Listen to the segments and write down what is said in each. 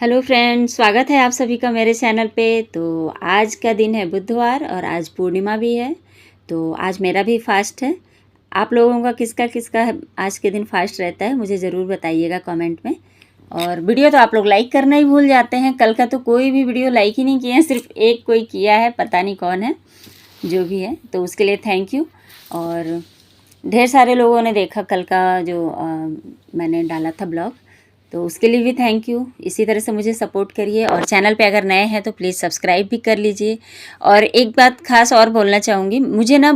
Hello friends, स्वागत है आप सभी का मेरे चैनल पे। तो आज का दिन है बुधवार और आज पूर्णिमा भी है। तो आज मेरा भी फास्ट है। आप लोगों का किसका किसका आज के दिन फास्ट रहता है मुझे ज़रूर बताइएगा कमेंट में। और वीडियो तो आप लोग लाइक करना ही भूल जाते हैं। कल का तो कोई भी वीडियो लाइक ही नहीं किए हैं, सिर्फ एक कोई किया है, पता नहीं कौन है, जो भी है। तो उसके लिए थैंक यू। और ढेर सारे लोगों ने देखा कल का जो मैंने डाला था ब्लॉग, तो उसके लिए भी थैंक यू। इसी तरह से मुझे सपोर्ट करिए और चैनल पे अगर नए हैं तो प्लीज़ सब्सक्राइब भी कर लीजिए। और एक बात खास और बोलना चाहूँगी, मुझे ना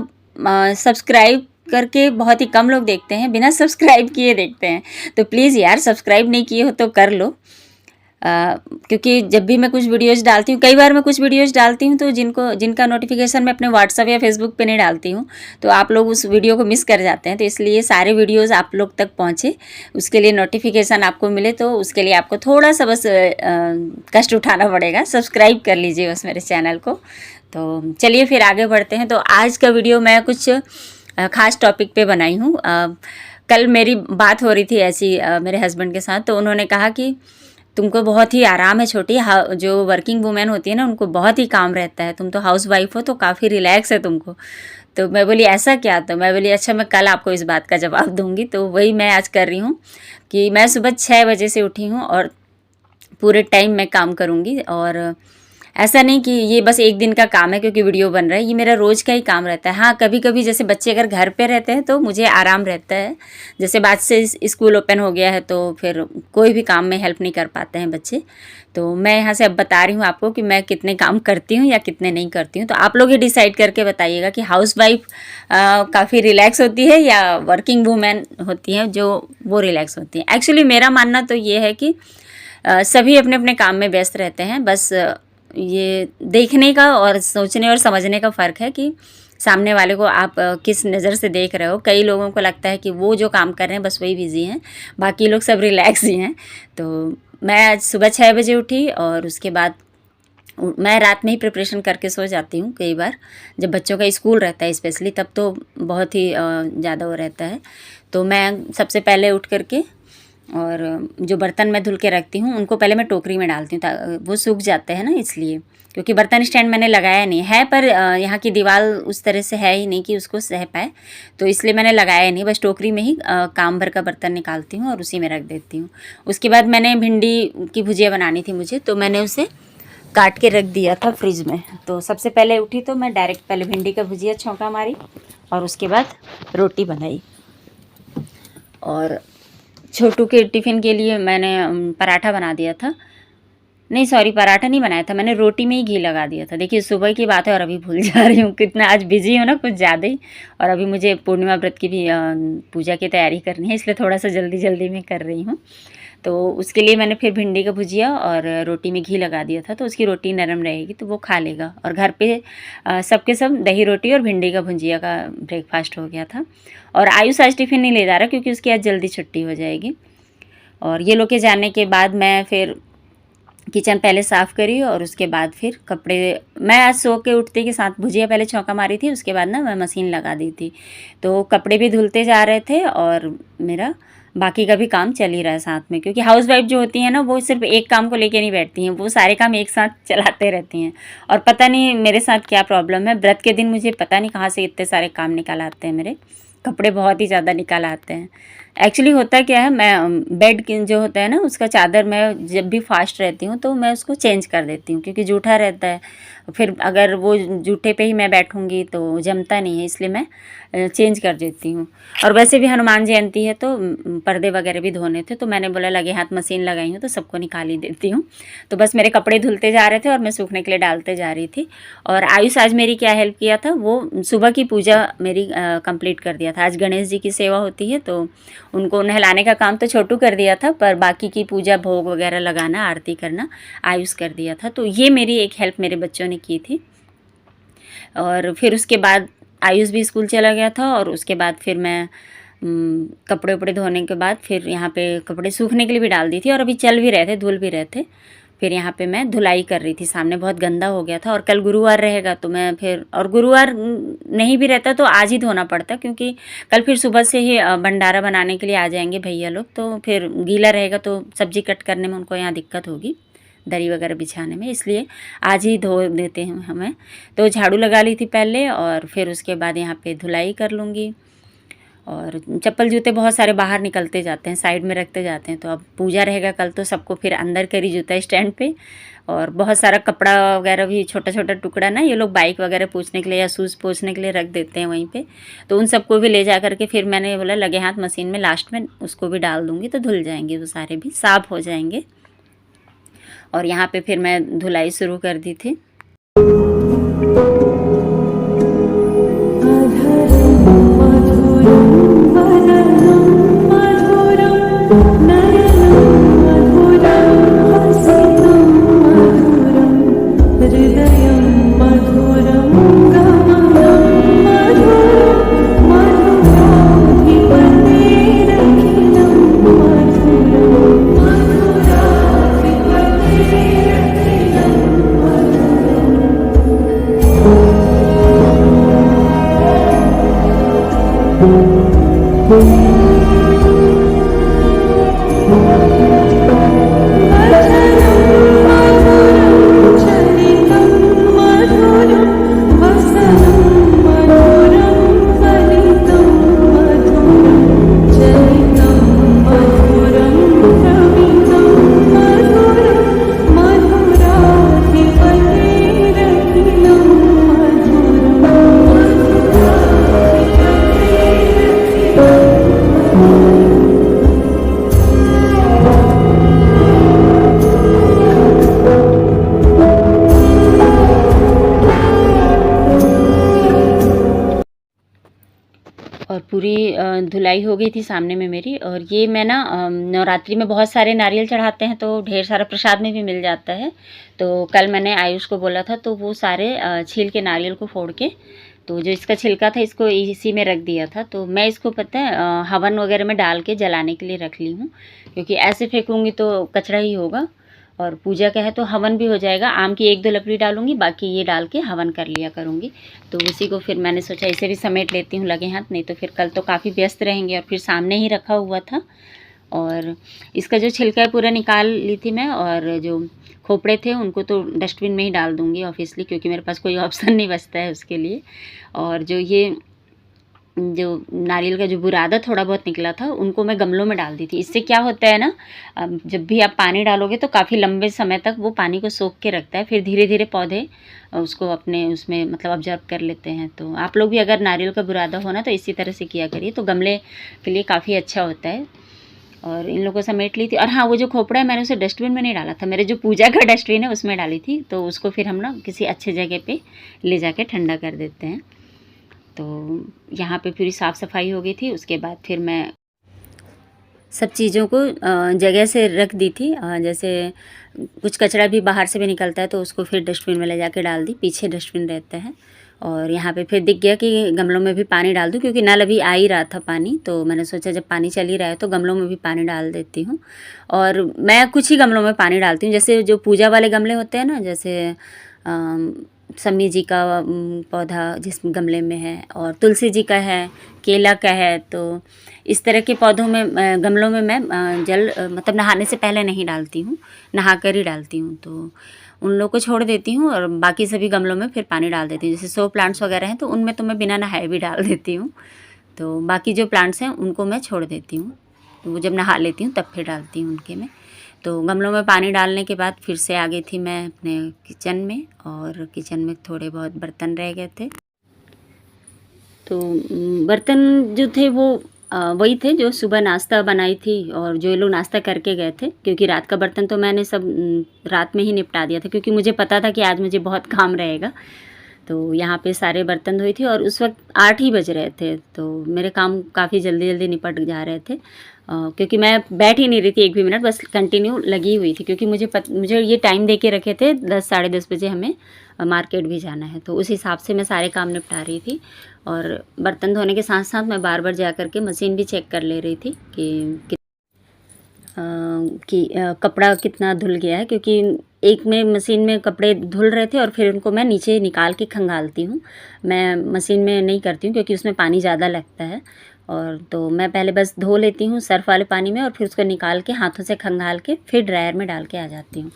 सब्सक्राइब करके बहुत ही कम लोग देखते हैं, बिना सब्सक्राइब किए देखते हैं। तो प्लीज़ यार, सब्सक्राइब नहीं किए हो तो कर लो। क्योंकि जब भी मैं कुछ वीडियोज़ डालती हूँ, कई बार मैं कुछ वीडियोज़ डालती हूँ तो जिनका नोटिफिकेशन मैं अपने व्हाट्सएप या फेसबुक पे नहीं डालती हूँ, तो आप लोग उस वीडियो को मिस कर जाते हैं। तो इसलिए सारे वीडियोज़ आप लोग तक पहुँचे, उसके लिए नोटिफिकेशन आपको मिले, तो उसके लिए आपको थोड़ा सा बस कष्ट उठाना पड़ेगा। सब्सक्राइब कर लीजिए बस मेरे चैनल को। तो चलिए फिर आगे बढ़ते हैं। तो आज का वीडियो मैं कुछ ख़ास टॉपिक पे बनाई हूँ। कल मेरी बात हो रही थी ऐसी मेरे हस्बैंड के साथ, तो उन्होंने कहा कि तुमको बहुत ही आराम है छोटी, जो वर्किंग वुमेन होती है ना उनको बहुत ही काम रहता है, तुम तो हाउस वाइफ हो तो काफ़ी रिलैक्स है तुमको। तो मैं बोली ऐसा क्या? तो मैं बोली अच्छा, मैं कल आपको इस बात का जवाब दूंगी। तो वही मैं आज कर रही हूँ कि मैं सुबह 6 बजे से उठी हूँ और पूरे टाइम मैं काम करूँगी। और ऐसा नहीं कि ये बस एक दिन का काम है क्योंकि वीडियो बन रहा है, ये मेरा रोज़ का ही काम रहता है। हाँ, कभी कभी जैसे बच्चे अगर घर पे रहते हैं तो मुझे आराम रहता है। जैसे बाद से स्कूल ओपन हो गया है तो फिर कोई भी काम में हेल्प नहीं कर पाते हैं बच्चे। तो मैं यहाँ से अब बता रही हूँ आपको कि मैं कितने काम करती हूँ या कितने नहीं करती हूँ। तो आप लोग ही डिसाइड करके बताइएगा कि हाउस वाइफ काफ़ी रिलैक्स होती है या वर्किंग वूमेन होती हैं जो वो रिलैक्स होती हैं। एक्चुअली मेरा मानना तो ये है कि सभी अपने अपने काम में व्यस्त रहते हैं। बस ये देखने का और सोचने और समझने का फ़र्क है कि सामने वाले को आप किस नज़र से देख रहे हो। कई लोगों को लगता है कि वो जो काम कर रहे हैं बस वही बिज़ी हैं, बाकी लोग सब रिलैक्स ही हैं। तो मैं आज सुबह 6 बजे उठी और उसके बाद मैं रात में ही प्रिपरेशन करके सो जाती हूँ। कई बार जब बच्चों का स्कूल रहता है स्पेशली, तब तो बहुत ही ज़्यादा वो रहता है। तो मैं सबसे पहले उठ करके और जो बर्तन मैं धुल के रखती हूँ उनको पहले मैं टोकरी में डालती हूँ, वो सूख जाते हैं ना, इसलिए। क्योंकि बर्तन स्टैंड मैंने लगाया नहीं है, पर यहाँ की दीवार उस तरह से है ही नहीं कि उसको सह पाए, तो इसलिए मैंने लगाया नहीं। बस टोकरी में ही काम भर का बर्तन निकालती हूँ और उसी में रख देती हूँ। उसके बाद मैंने भिंडी की भुजिया बनानी थी मुझे, तो मैंने उसे काट के रख दिया था फ्रिज में। तो सबसे पहले उठी तो मैं डायरेक्ट पहले भिंडी का भुजिया छौंका मारी और उसके बाद रोटी बनाई। और छोटू के टिफ़िन के लिए मैंने पराठा बना दिया था। नहीं सॉरी, पराठा नहीं बनाया था मैंने, रोटी में ही घी लगा दिया था। देखिए सुबह की बात है और अभी भूल जा रही हूँ, कितना आज बिज़ी हूँ ना, कुछ ज़्यादा ही। और अभी मुझे पूर्णिमा व्रत की भी पूजा की तैयारी करनी है, इसलिए थोड़ा सा जल्दी जल्दी में कर रही हूँ। तो उसके लिए मैंने फिर भिंडी का भुजिया और रोटी में घी लगा दिया था, तो उसकी रोटी नरम रहेगी तो वो खा लेगा। और घर पे सबके सब दही रोटी और भिंडी का भुजिया का ब्रेकफास्ट हो गया था। और आयुष आज टिफ़िन नहीं ले जा रहा क्योंकि उसकी आज जल्दी छुट्टी हो जाएगी। और ये लोग के जाने के बाद मैं फिर किचन पहले साफ़ करी और उसके बाद फिर कपड़े, मैं आज सो के उठते के साथ भुजिया पहले छौंका मारी थी, उसके बाद ना मैं मशीन लगा दी थी। तो कपड़े भी धुलते जा रहे थे और मेरा बाकी का भी काम चल ही रहा है साथ में। क्योंकि हाउसवाइफ जो होती हैं ना, वो सिर्फ एक काम को लेके नहीं बैठती हैं, वो सारे काम एक साथ चलाते रहती हैं। और पता नहीं मेरे साथ क्या प्रॉब्लम है, व्रत के दिन मुझे पता नहीं कहाँ से इतने सारे काम निकाल आते हैं, मेरे कपड़े बहुत ही ज़्यादा निकाल आते हैं। एक्चुअली होता क्या है, मैं बेड की जो होता है ना उसका चादर, मैं जब भी फास्ट रहती हूँ तो मैं उसको चेंज कर देती हूँ, क्योंकि जूठा रहता है। फिर अगर वो जूठे पे ही मैं बैठूँगी तो जमता नहीं है, इसलिए मैं चेंज कर देती हूँ। और वैसे भी हनुमान जयंती है तो पर्दे वगैरह भी धोने थे, तो मैंने बोला लगे हाथ मशीन लगाई हूँ तो सबको निकाल ही देती हूँ। तो बस मेरे कपड़े धुलते जा रहे थे और मैं सूखने के लिए डालते जा रही थी। और आयुष आज मेरी क्या हेल्प किया था, वो सुबह की पूजा मेरी कंप्लीट कर दिया था। आज गणेश जी की सेवा होती है तो उनको नहलाने का काम तो छोटू कर दिया था, पर बाकी की पूजा भोग वगैरह लगाना, आरती करना आयुष कर दिया था। तो ये मेरी एक हेल्प मेरे बच्चों ने की थी। और फिर उसके बाद आयुष भी स्कूल चला गया था और उसके बाद फिर मैं कपड़े उपड़े धोने के बाद फिर यहाँ पे कपड़े सूखने के लिए भी डाल दी थी और अभी चल भी रहे थे, धुल भी रहे थे। फिर यहाँ पे मैं धुलाई कर रही थी, सामने बहुत गंदा हो गया था। और कल गुरुवार रहेगा तो मैं फिर, और गुरुवार नहीं भी रहता तो आज ही धोना पड़ता, क्योंकि कल फिर सुबह से ही भंडारा बनाने के लिए आ जाएंगे भैया लोग, तो फिर गीला रहेगा तो सब्जी कट करने में उनको यहाँ दिक्कत होगी। दरी वगैरह बिछाने में, इसलिए आज ही धो देते हैं हमें। तो झाड़ू लगा ली थी पहले और फिर उसके बाद यहाँ पे धुलाई कर लूँगी। और चप्पल जूते बहुत सारे बाहर निकलते जाते हैं, साइड में रखते जाते हैं, तो अब पूजा रहेगा कल तो सबको फिर अंदर करी जूता स्टैंड पे। और बहुत सारा कपड़ा वगैरह भी छोटा छोटा टुकड़ा ना ये लोग बाइक वगैरह पोंछने के लिए या शूज़ पोंछने के लिए रख देते हैं वहीं पे, तो उन सबको भी ले जा करके फिर मैंने बोला लगे हाथ मशीन में लास्ट में उसको भी डाल दूँगी, तो धुल जाएंगे वो सारे भी साफ़ हो जाएंगे। और यहाँ पे फिर मैं धुलाई शुरू कर दी थी। और पूरी धुलाई हो गई थी सामने में मेरी। और ये मैं ना नवरात्रि में बहुत सारे नारियल चढ़ाते हैं तो ढेर सारा प्रसाद में भी मिल जाता है। तो कल मैंने आयुष को बोला था तो वो सारे छील के नारियल को फोड़ के, तो जो इसका छिलका था इसको इसी में रख दिया था। तो मैं इसको पता है हवन वगैरह में डाल के जलाने के लिए रख ली हूँ, क्योंकि ऐसे फेंकूँगी तो कचरा ही होगा। और पूजा का है तो हवन भी हो जाएगा। आम की 1-2 लकड़ी डालूंगी, बाकी ये डाल के हवन कर लिया करूँगी। तो उसी को फिर मैंने सोचा इसे भी समेट लेती हूँ लगे हाथ, नहीं तो फिर कल तो काफ़ी व्यस्त रहेंगे। और फिर सामने ही रखा हुआ था और इसका जो छिलका है पूरा निकाल ली थी मैं। और जो खोपड़े थे उनको तो डस्टबिन में ही डाल दूँगी ऑब्वियसली, क्योंकि मेरे पास कोई ऑप्शन नहीं बचता है उसके लिए। और जो नारियल का जो बुरादा थोड़ा बहुत निकला था उनको मैं गमलों में डाल दी थी। इससे क्या होता है ना, जब भी आप पानी डालोगे तो काफ़ी लंबे समय तक वो पानी को सोख के रखता है, फिर धीरे धीरे पौधे उसको अपने उसमें मतलब ऑब्जर्व कर लेते हैं। तो आप लोग भी अगर नारियल का बुरादा हो ना तो इसी तरह से किया करिए, तो गमले के लिए काफ़ी अच्छा होता है। और इन लोगों को समेट ली थी। और हाँ, वो जो खोपड़ा है मैंने उसे डस्टबिन में नहीं डाला था, मेरे जो पूजा का डस्टबिन है उसमें डाली थी। तो उसको फिर हम ना किसी अच्छे जगह पे ले जाके ठंडा कर देते हैं। तो यहाँ पे पूरी साफ़ सफाई हो गई थी। उसके बाद फिर मैं सब चीज़ों को जगह से रख दी थी। जैसे कुछ कचरा भी बाहर से भी निकलता है तो उसको फिर डस्टबिन में ले जाके डाल दी, पीछे डस्टबिन रहता है। और यहाँ पे फिर दिख गया कि गमलों में भी पानी डाल दूँ, क्योंकि नल अभी आ ही रहा था पानी। तो मैंने सोचा जब पानी चल ही रहा है तो गमलों में भी पानी डाल देती हूँ। और मैं कुछ ही गमलों में पानी डालती हूँ, जैसे जो पूजा वाले गमले होते हैं ना, जैसे समी जी का पौधा जिस गमले में है, और तुलसी जी का है, केला का है। तो इस तरह के पौधों में गमलों में मैं जल मतलब नहाने से पहले नहीं डालती हूँ, नहा कर ही डालती हूँ। तो उन लोग को छोड़ देती हूँ और बाकी सभी गमलों में फिर पानी डाल देती हूँ। जैसे 100 प्लांट्स वगैरह हैं तो उनमें तो मैं बिना नहाए भी डाल देती हूँ। तो बाकी जो प्लांट्स हैं उनको मैं छोड़ देती हूँ, तो वो जब नहा लेती हूँ तब फिर डालती हूँ उनके में। तो गमलों में पानी डालने के बाद फिर से आ गई थी मैं अपने किचन में। और किचन में थोड़े बहुत बर्तन रह गए थे, तो बर्तन जो थे वो वही थे जो सुबह नाश्ता बनाई थी और जो ये लोग नाश्ता करके गए थे। क्योंकि रात का बर्तन तो मैंने सब रात में ही निपटा दिया था, क्योंकि मुझे पता था कि आज मुझे बहुत काम रहेगा। तो यहाँ पे सारे बर्तन धोई थी और उस वक्त 8 ही बज रहे थे, तो मेरे काम काफ़ी जल्दी जल्दी निपट जा रहे थे। क्योंकि मैं बैठ ही नहीं रही थी एक भी मिनट, बस कंटिन्यू लगी हुई थी। क्योंकि मुझे ये टाइम दे के रखे थे 10 साढ़े 10 बजे हमें मार्केट भी जाना है, तो उस हिसाब से मैं सारे काम निपटा रही थी। और बर्तन धोने के साथ साथ मैं बार बार जा कर के मशीन भी चेक कर ले रही थी कि कपड़ा कितना धुल गया है। क्योंकि एक में मशीन में कपड़े धुल रहे थे और फिर उनको मैं नीचे निकाल के खंगालती हूँ। मैं मशीन में नहीं करती हूँ क्योंकि उसमें पानी ज़्यादा लगता है। और तो मैं पहले बस धो लेती हूँ सर्फ़ वाले पानी में और फिर उसको निकाल के हाथों से खंगाल के फिर ड्रायर में डाल के आ जाती हूँ।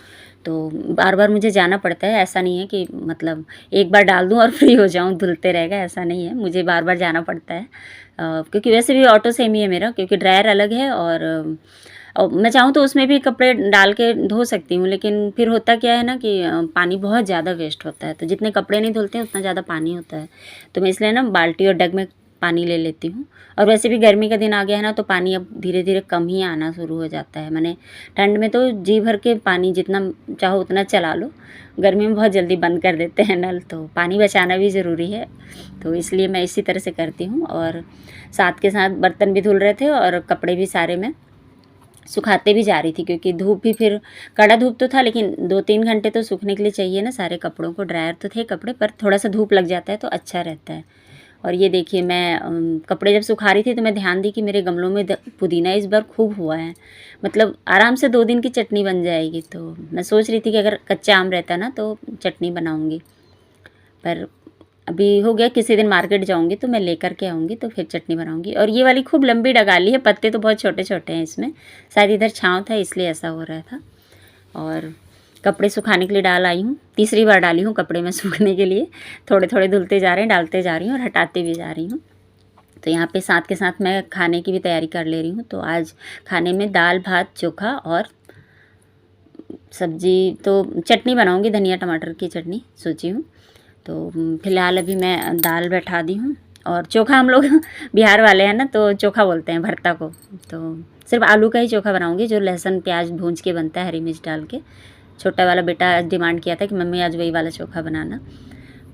तो बार बार मुझे जाना पड़ता है। ऐसा नहीं है कि मतलब एक बार डाल दूँ और फ्री हो जाऊँ, धुलते रहेगा, ऐसा नहीं है, मुझे बार बार जाना पड़ता है। क्योंकि वैसे भी ऑटो सेम ही है मेरा, क्योंकि ड्रायर अलग है और मैं चाहूँ तो उसमें भी कपड़े डाल के धो सकती हूँ, लेकिन फिर होता क्या है ना कि पानी बहुत ज़्यादा वेस्ट होता है। तो जितने कपड़े नहीं धुलते हैं उतना ज़्यादा पानी होता है, तो मैं इसलिए ना बाल्टी और डग में पानी ले लेती हूँ। और वैसे भी गर्मी का दिन आ गया है ना, तो पानी अब धीरे धीरे कम ही आना शुरू हो जाता है। मैंने ठंड में तो जी भर के पानी जितना चाहो उतना चला लो, गर्मी में बहुत जल्दी बंद कर देते हैं नल, तो पानी बचाना भी ज़रूरी है। तो इसलिए मैं इसी तरह से करती हूँ। और साथ के साथ बर्तन भी धुल रहे थे और कपड़े भी सारे मैं सुखाते भी जा रही थी, क्योंकि धूप भी फिर कड़ा धूप तो था, लेकिन 2-3 घंटे तो सूखने के लिए चाहिए ना सारे कपड़ों को। ड्रायर तो थे कपड़े, पर थोड़ा सा धूप लग जाता है तो अच्छा रहता है। और ये देखिए मैं कपड़े जब सुखा रही थी तो मैं ध्यान दी कि मेरे गमलों में पुदीना इस बार खूब हुआ है, मतलब आराम से 2 दिन की चटनी बन जाएगी। तो मैं सोच रही थी कि अगर कच्चा आम रहता ना तो चटनी बनाऊँगी, पर अभी हो गया, किसी दिन मार्केट जाऊँगी तो मैं लेकर के आऊँगी तो फिर चटनी बनाऊँगी। और ये वाली खूब लंबी डगाली है, पत्ते तो बहुत छोटे छोटे हैं इसमें, शायद इधर छाँव था इसलिए ऐसा हो रहा था। और कपड़े सुखाने के लिए डाल आई हूँ, तीसरी बार डाली हूँ कपड़े मैं सूखने के लिए। थोड़े थोड़े धुलते जा रहे हैं, डालते जा रही हूँ और हटाते भी जा रही हूँ। तो यहाँ पे साथ के साथ मैं खाने की भी तैयारी कर ले रही हूँ। तो आज खाने में दाल भात चोखा और सब्जी, तो चटनी बनाऊँगी, धनिया टमाटर की चटनी सोची हूँ। तो फिलहाल अभी मैं दाल बैठा दी हूँ। और चोखा हम लोग बिहार वाले हैं ना, तो चोखा बोलते हैं भरता को। तो सिर्फ आलू का ही चोखा बनाऊँगी, जो लहसुन प्याज भूंज के बनता है, हरी मिर्च डाल के। छोटा वाला बेटा डिमांड किया था कि मम्मी आज वही वाला चोखा बनाना,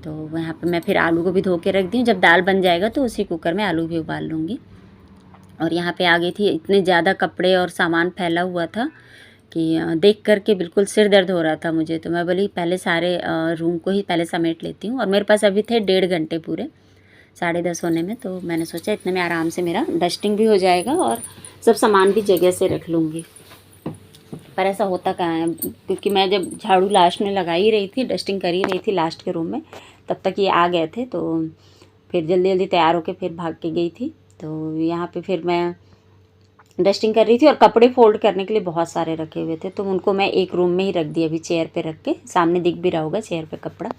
तो यहाँ पे मैं फिर आलू को भी धो के रख दी हूँ। जब दाल बन जाएगा तो उसी कुकर में आलू भी उबाल लूँगी। और यहाँ पे आ गई थी, इतने ज़्यादा कपड़े और सामान फैला हुआ था कि देख कर के बिल्कुल सिर दर्द हो रहा था मुझे। तो मैं बोली पहले सारे रूम को ही पहले समेट लेती हूँ। और मेरे पास अभी थे 1.5 घंटे पूरे, 10:30 होने में। तो मैंने सोचा इतने में आराम से मेरा डस्टिंग भी हो जाएगा और सब सामान भी जगह से रख लूँगी। पर ऐसा होता कहाँ है, क्योंकि मैं जब झाड़ू लास्ट में लगा ही रही थी, डस्टिंग कर ही रही थी लास्ट के रूम में, तब तक ये आ गए थे। तो फिर जल्दी जल्दी तैयार होकर फिर भाग के गई थी। तो यहाँ पे फिर मैं डस्टिंग कर रही थी और कपड़े फोल्ड करने के लिए बहुत सारे रखे हुए थे, तो उनको मैं एक रूम में ही रख दिया, अभी चेयर पे रख के, सामने दिख भी रहा होगा चेयर पे कपड़ा।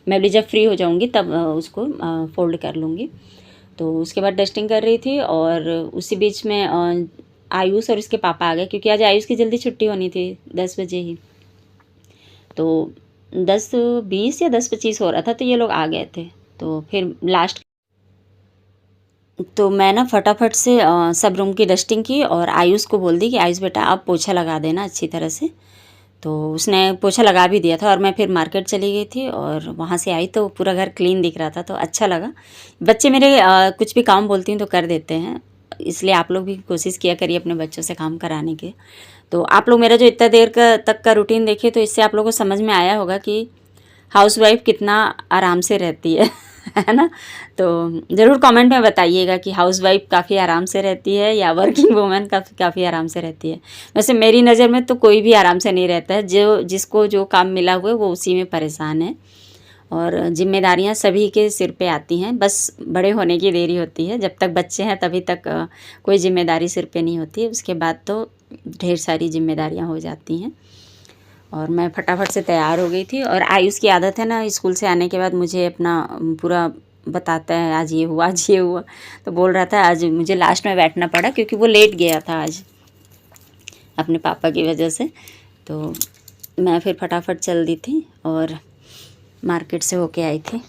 मैं अभी जब फ्री हो जाऊँगी तब उसको फोल्ड कर लूँगी। तो उसके बाद डस्टिंग कर रही थी और उसी बीच में आयुष और इसके पापा आ गए, क्योंकि आज आयुष की जल्दी छुट्टी होनी थी 10 बजे ही। तो 10:20 या 10:25 हो रहा था, तो ये लोग आ गए थे। तो फिर लास्ट तो मैं ना फटाफट से सब रूम की डस्टिंग की और आयुष को बोल दी कि आयुष बेटा आप पोछा लगा देना अच्छी तरह से। तो उसने पोछा लगा भी दिया था और मैं फिर मार्केट चली गई थी और वहाँ से आई तो पूरा घर क्लीन दिख रहा था, तो अच्छा लगा। बच्चे मेरे कुछ भी काम बोलती हूँ तो कर देते हैं, इसलिए आप लोग भी कोशिश किया करिए अपने बच्चों से काम कराने के। तो आप लोग मेरा जो इतना देर तक का रूटीन देखे, तो इससे आप लोगों को समझ में आया होगा कि हाउसवाइफ कितना आराम से रहती है है ना। तो ज़रूर कमेंट में बताइएगा कि हाउसवाइफ काफ़ी आराम से रहती है या वर्किंग वूमेन काफ़ी आराम से रहती है। वैसे मेरी नज़र में तो कोई भी आराम से नहीं रहता है, जो जिसको जो काम मिला हुआ है वो उसी में परेशान है। और जिम्मेदारियां सभी के सिर पे आती हैं, बस बड़े होने की देरी होती है। जब तक बच्चे हैं तभी तक कोई जिम्मेदारी सिर पे नहीं होती है, उसके बाद तो ढेर सारी जिम्मेदारियां हो जाती हैं। और मैं फटाफट से तैयार हो गई थी। और आयुष की आदत है ना, स्कूल से आने के बाद मुझे अपना पूरा बताता है आज ये हुआ आज ये हुआ। तो बोल रहा था आज मुझे लास्ट में बैठना पड़ा, क्योंकि वो लेट गया था आज अपने पापा की वजह से। तो मैं फिर फटाफट चल दी थी और मार्केट से होके आई थी।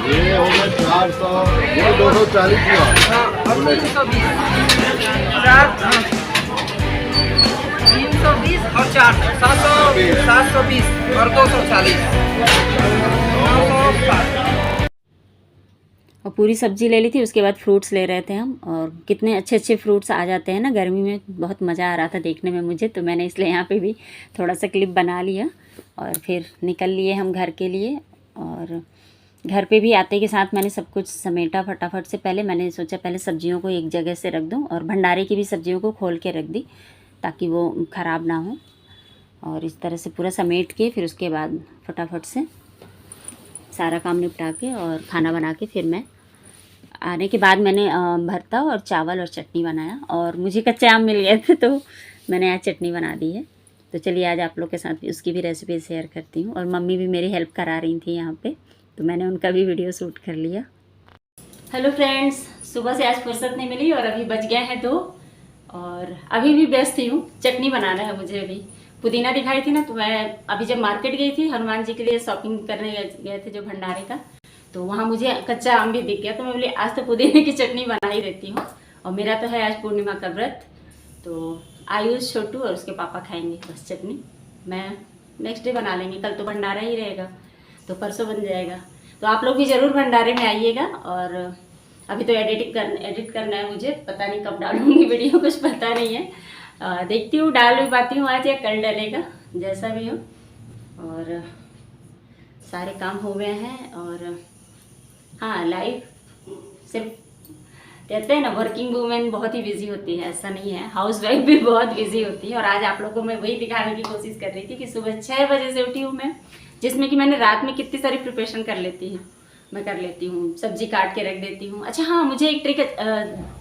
ये होगा 400, ये 240 हुआ। 320 और 400, 720 और 240, 960। और पूरी सब्जी ले ली थी, उसके बाद फ्रूट्स ले रहे थे हम। और कितने अच्छे अच्छे फ्रूट्स आ जाते हैं ना गर्मी में, बहुत मज़ा आ रहा था देखने में मुझे। तो मैंने इसलिए यहाँ पे भी थोड़ा सा क्लिप बना लिया और फिर निकल लिए हम घर के लिए। और घर पे भी आते के साथ मैंने सब कुछ समेटा फटाफट से। पहले मैंने सोचा पहले सब्जियों को एक जगह से रख दूँ, और भंडारे की भी सब्जियों को खोल के रख दी ताकि वो ख़राब ना हो। और इस तरह से पूरा समेट के फिर उसके बाद फटाफट से सारा काम निपटा के और खाना बना के फिर मैं आने के बाद मैंने भरता और चावल और चटनी बनाया। और मुझे कच्चे आम मिल गए थे तो मैंने आज चटनी बना दी है। तो चलिए आज आप लोग के साथ उसकी भी रेसिपी शेयर करती हूँ। और मम्मी भी मेरी हेल्प करा रही थी यहाँ पे, तो मैंने उनका भी वीडियो शूट कर लिया। हेलो फ्रेंड्स, सुबह से आज फुर्सत नहीं मिली और अभी बज गए हैं 2 और अभी भी व्यस्त ही हूँ। चटनी बनाना है मुझे। अभी पुदीना दिखाई थी ना, तो मैं अभी जब मार्केट गई थी हनुमान जी के लिए शॉपिंग करने गए थे जो भंडारे का, तो वहाँ मुझे कच्चा आम भी दिख गया। तो मैं बोली आज तो पुदीने की चटनी बना ही देती हूँ। और मेरा तो है आज पूर्णिमा का व्रत, तो आयुष, छोटू और उसके पापा खाएंगे बस चटनी। मैं नेक्स्ट डे बना लेंगे, कल तो भंडारा ही रहेगा तो परसों बन जाएगा। तो आप लोग भी ज़रूर भंडारे में आइएगा। और अभी तो एडिट करना है मुझे, पता नहीं कब डालूंगी वीडियो, कुछ पता नहीं है। देखती हूँ डाल भी पाती हूँ आज या कल डलेगा, जैसा भी हो। और सारे काम हो गए हैं। और हाँ, लाइफ सिर्फ कहते हैं ना वर्किंग वूमेन बहुत ही बिजी होती है, ऐसा नहीं है, हाउस वाइफ भी बहुत बिजी होती है। और आज आप लोगों को मैं वही दिखाने की कोशिश कर रही थी कि सुबह 6 बजे से उठी हूँ मैं, जिसमें कि मैंने रात में कितनी सारी प्रिपरेशन कर लेती हूँ। सब्जी काट के रख देती हूँ। अच्छा हाँ, मुझे एक ट्रिक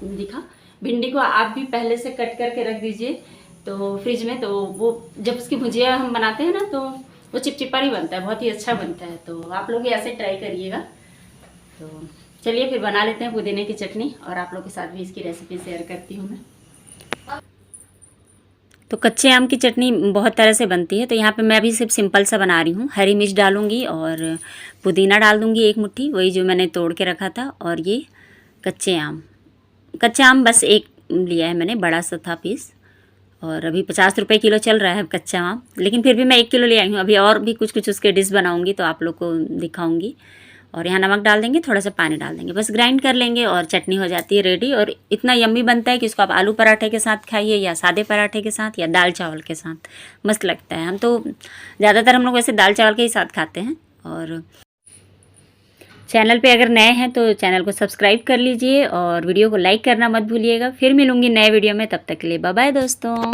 दिखा, भिंडी को आप भी पहले से कट करके रख दीजिए तो फ्रिज में, तो वो जब उसकी भुजिया हम बनाते हैं ना तो वो चिपचिपा नहीं बनता है, बहुत ही अच्छा बनता है। तो आप लोग भी ऐसे ट्राई करिएगा। तो चलिए फिर बना लेते हैं पुदीने की चटनी और आप लोग के साथ भी इसकी रेसिपी शेयर करती हूँ मैं। तो कच्चे आम की चटनी बहुत तरह से बनती है, तो यहाँ पे मैं भी सिर्फ सिंपल सा बना रही हूँ। हरी मिर्च डालूँगी और पुदीना डाल दूँगी 1 मुट्ठी, वही जो मैंने तोड़ के रखा था। और ये कच्चे आम बस 1 लिया है मैंने, बड़ा सा था पीस। और अभी 50 रुपये किलो चल रहा है कच्चा आम, लेकिन फिर भी मैं 1 किलो ले आई हूँ। अभी और भी कुछ उसके डिश बनाऊँगी तो आप लोग को दिखाऊँगी। और यहाँ नमक डाल देंगे, थोड़ा सा पानी डाल देंगे, बस ग्राइंड कर लेंगे और चटनी हो जाती है रेडी। और इतना यम्मी बनता है कि इसको आप आलू पराठे के साथ खाइए या सादे पराठे के साथ या दाल चावल के साथ, मस्त लगता है। हम तो ज़्यादातर हम लोग वैसे दाल चावल के ही साथ खाते हैं। और चैनल पे अगर नए हैं तो चैनल को सब्सक्राइब कर लीजिए और वीडियो को लाइक करना मत भूलिएगा। फिर मिलूँगी नए वीडियो में, तब तक के लिए बाय बाय दोस्तों।